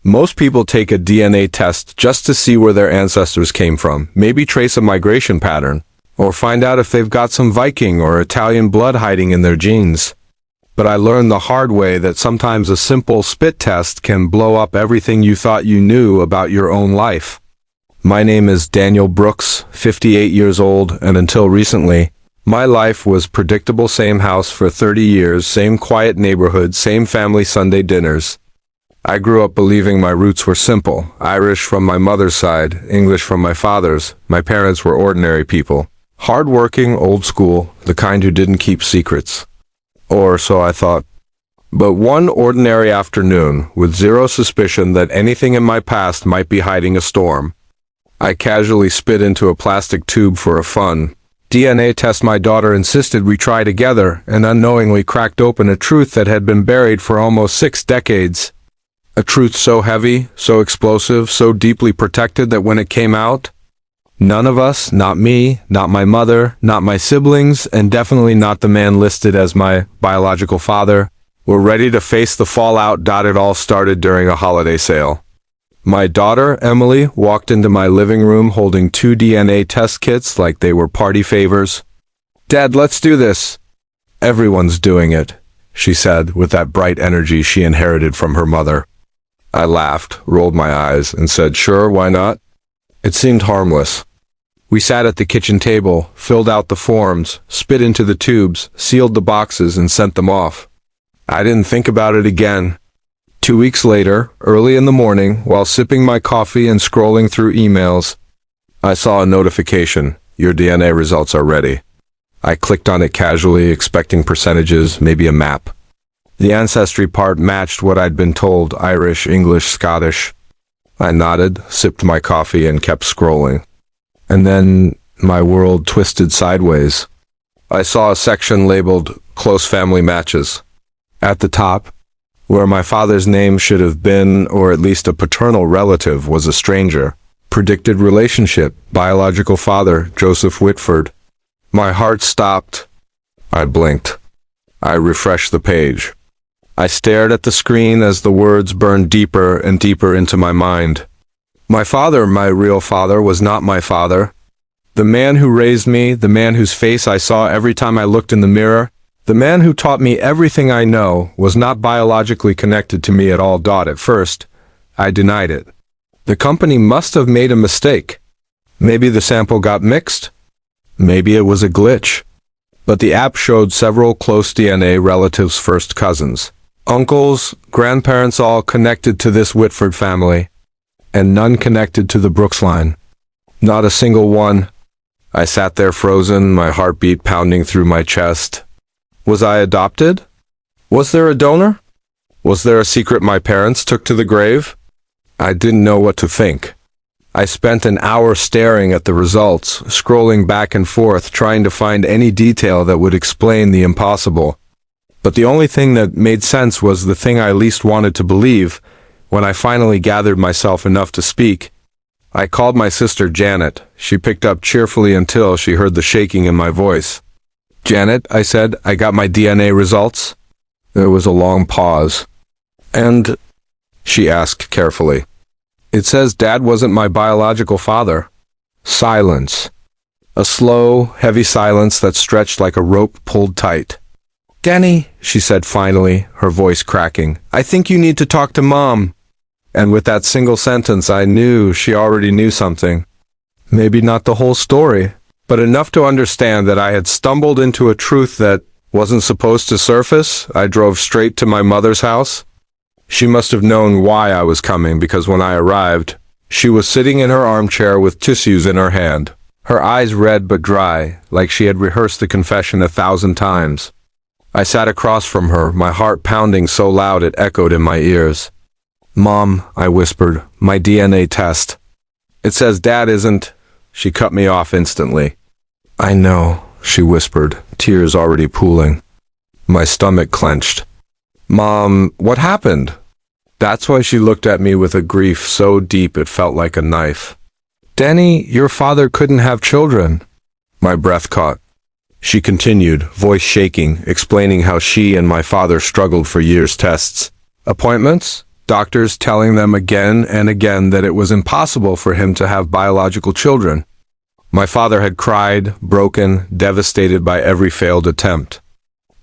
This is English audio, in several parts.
Most people take a DNA test just to see where their ancestors came from, maybe trace a migration pattern, or find out if they've got some Viking or Italian blood hiding in their genes. But I learned the hard way that sometimes a simple spit test can blow up everything you thought you knew about your own life. My name is Daniel Brooks, 58 years old, and until recently, my life was predictable. Same house for 30 years, same quiet neighborhood, same family Sunday dinners. I grew up believing my roots were simple. Irish from my mother's side, English from my father's. My parents were ordinary people. Hard-working, old school, the kind who didn't keep secrets. Or so I thought. But one ordinary afternoon, with zero suspicion that anything in my past might be hiding a storm, I casually spit into a plastic tube for a fun DNA test. My daughter insisted we try together, and unknowingly cracked open a truth that had been buried for almost 6 decades. A truth so heavy, so explosive, so deeply protected that when it came out, none of us, not me, not my mother, not my siblings, and definitely not the man listed as my biological father, were ready to face the fallout. It all started during a holiday sale. My daughter, Emily, walked into my living room holding 2 DNA test kits like they were party favors. "Dad, let's do this." "Everyone's doing it," she said with that bright energy she inherited from her mother. I laughed, rolled my eyes, and said, "Sure, why not?" It seemed harmless. We sat at the kitchen table, filled out the forms, spit into the tubes, sealed the boxes, and sent them off. I didn't think about it again. 2 weeks later, early in the morning, while sipping my coffee and scrolling through emails, I saw a notification. "Your DNA results are ready." I clicked on it casually, expecting percentages, maybe a map. The ancestry part matched what I'd been told: Irish, English, Scottish. I nodded, sipped my coffee, and kept scrolling. And then my world twisted sideways. I saw a section labeled Close Family Matches. At the top, where my father's name should have been, or at least a paternal relative, was a stranger. Predicted relationship, biological father, Joseph Whitford. My heart stopped. I blinked. I refreshed the page. I stared at the screen as the words burned deeper and deeper into my mind. My father, my real father, was not my father. The man who raised me, the man whose face I saw every time I looked in the mirror, the man who taught me everything I know, was not biologically connected to me at all. At first, I denied it. The company must have made a mistake. Maybe the sample got mixed. Maybe it was a glitch. But the app showed several close DNA relatives, first cousins, uncles, grandparents, all connected to this Whitford family, and none connected to the Brooks line. Not a single one. I sat there frozen, my heartbeat pounding through my chest. Was I adopted? Was there a donor? Was there a secret my parents took to the grave? I didn't know what to think. I spent an hour staring at the results, scrolling back and forth, trying to find any detail that would explain the impossible. But the only thing that made sense was the thing I least wanted to believe. When I finally gathered myself enough to speak, I called my sister Janet. She picked up cheerfully until she heard the shaking in my voice. "Janet," I said, "I got my DNA results." There was a long pause. "And?" she asked carefully. "It says Dad wasn't my biological father." Silence. A slow, heavy silence that stretched like a rope pulled tight. "Danny," she said finally, her voice cracking, "I think you need to talk to Mom." And with that single sentence, I knew she already knew something. Maybe not the whole story, but enough to understand that I had stumbled into a truth that wasn't supposed to surface. I drove straight to my mother's house. She must have known why I was coming, because when I arrived, she was sitting in her armchair with tissues in her hand, her eyes red but dry, like she had rehearsed the confession 1,000 times. I sat across from her, my heart pounding so loud it echoed in my ears. "Mom," I whispered, "my DNA test. It says Dad isn't—" She cut me off instantly. "I know," she whispered, tears already pooling. My stomach clenched. "Mom, what happened?" That's why she looked at me with a grief so deep it felt like a knife. "Danny, your father couldn't have children." My breath caught. She continued, voice shaking, explaining how she and my father struggled for years. Tests, appointments, doctors telling them again and again that it was impossible for him to have biological children. My father had cried, broken, devastated by every failed attempt.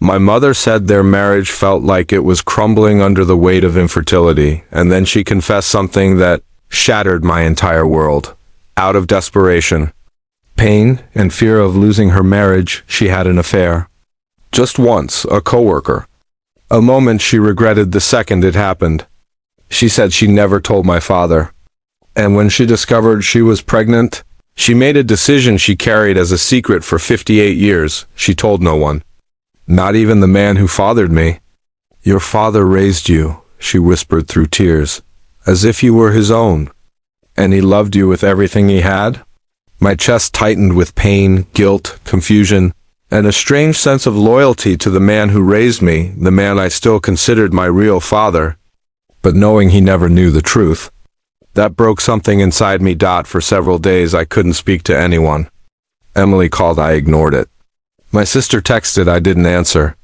My mother said their marriage felt like it was crumbling under the weight of infertility, and then she confessed something that shattered my entire world. Out of desperation, pain, and fear of losing her marriage, she had an affair. Just once, a coworker. A moment she regretted the second it happened. She said she never told my father. And when she discovered she was pregnant, she made a decision she carried as a secret for 58 years. She told no one. Not even the man who fathered me. Your father raised you, she whispered through tears, as if you were his own. And he loved you with everything he had? My chest tightened with pain, guilt, confusion, and a strange sense of loyalty to the man who raised me, the man I still considered my real father, but knowing he never knew the truth. That broke something inside me. For several days I couldn't speak to anyone. Emily called, I ignored it. My sister texted, I didn't answer.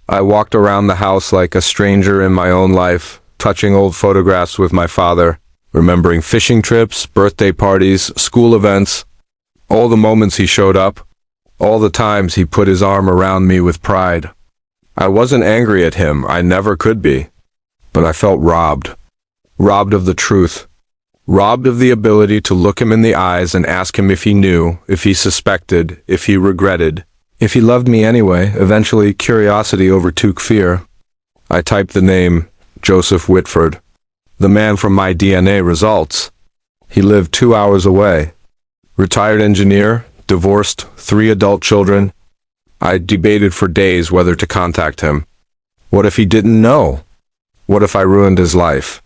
I walked around the house like a stranger in my own life, touching old photographs with my father, remembering fishing trips, birthday parties, school events, all the moments he showed up, all the times he put his arm around me with pride. I wasn't angry at him, I never could be, but I felt robbed. Robbed of the truth. Robbed of the ability to look him in the eyes and ask him if he knew, if he suspected, if he regretted, if he loved me anyway. Eventually, curiosity overtook fear. I typed the name, Joseph Whitford, the man from my DNA results. He lived 2 hours away. Retired engineer, divorced, 3 adult children. I debated for days whether to contact him. What if he didn't know? What if I ruined his life?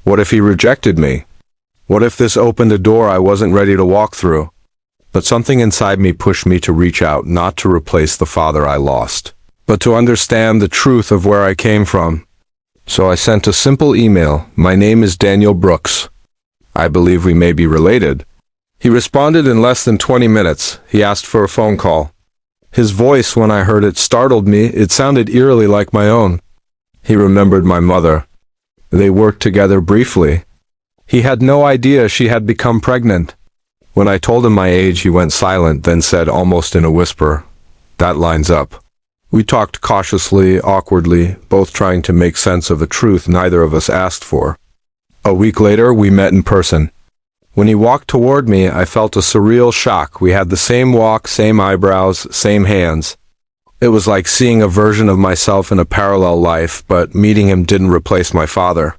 What if he rejected me? What if this opened a door I wasn't ready to walk through? But something inside me pushed me to reach out, not to replace the father I lost, but to understand the truth of where I came from. So I sent a simple email. My name is Daniel Brooks. I believe we may be related. He responded in less than 20 minutes. He asked for a phone call. His voice, when I heard it, startled me. It sounded eerily like my own. He remembered my mother. They worked together briefly. He had no idea she had become pregnant. When I told him my age, he went silent, then said almost in a whisper, "That lines up." We talked cautiously, awkwardly, both trying to make sense of a truth neither of us asked for. A week later, we met in person. When he walked toward me, I felt a surreal shock. We had the same walk, same eyebrows, same hands. It was like seeing a version of myself in a parallel life, but meeting him didn't replace my father.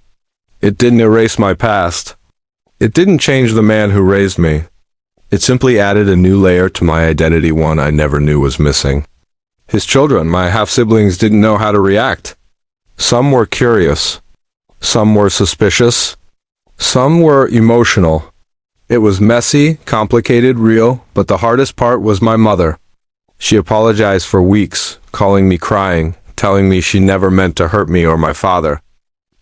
It didn't erase my past. It didn't change the man who raised me. It simply added a new layer to my identity, one I never knew was missing. His children, my half-siblings, didn't know how to react. Some were curious. Some were suspicious. Some were emotional. It was messy, complicated, real, but the hardest part was my mother. She apologized for weeks, calling me crying, telling me she never meant to hurt me or my father.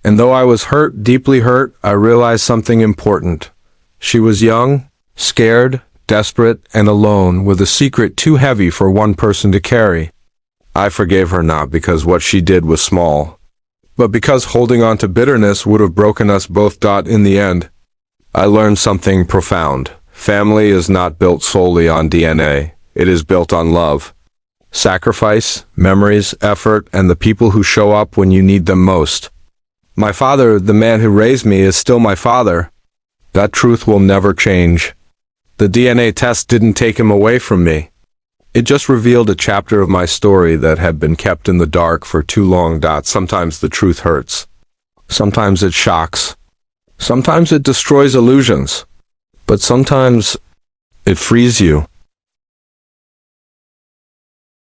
And though I was hurt, deeply hurt, I realized something important. She was young, scared, desperate, and alone, with a secret too heavy for one person to carry. I forgave her not because what she did was small, but because holding on to bitterness would have broken us both. In the end, I learned something profound. Family is not built solely on DNA. It is built on love, sacrifice, memories, effort, and the people who show up when you need them most. My father, the man who raised me, is still my father. That truth will never change. The DNA test didn't take him away from me. It just revealed a chapter of my story that had been kept in the dark for too long. Sometimes the truth hurts. Sometimes it shocks. Sometimes it destroys illusions. But sometimes it frees you.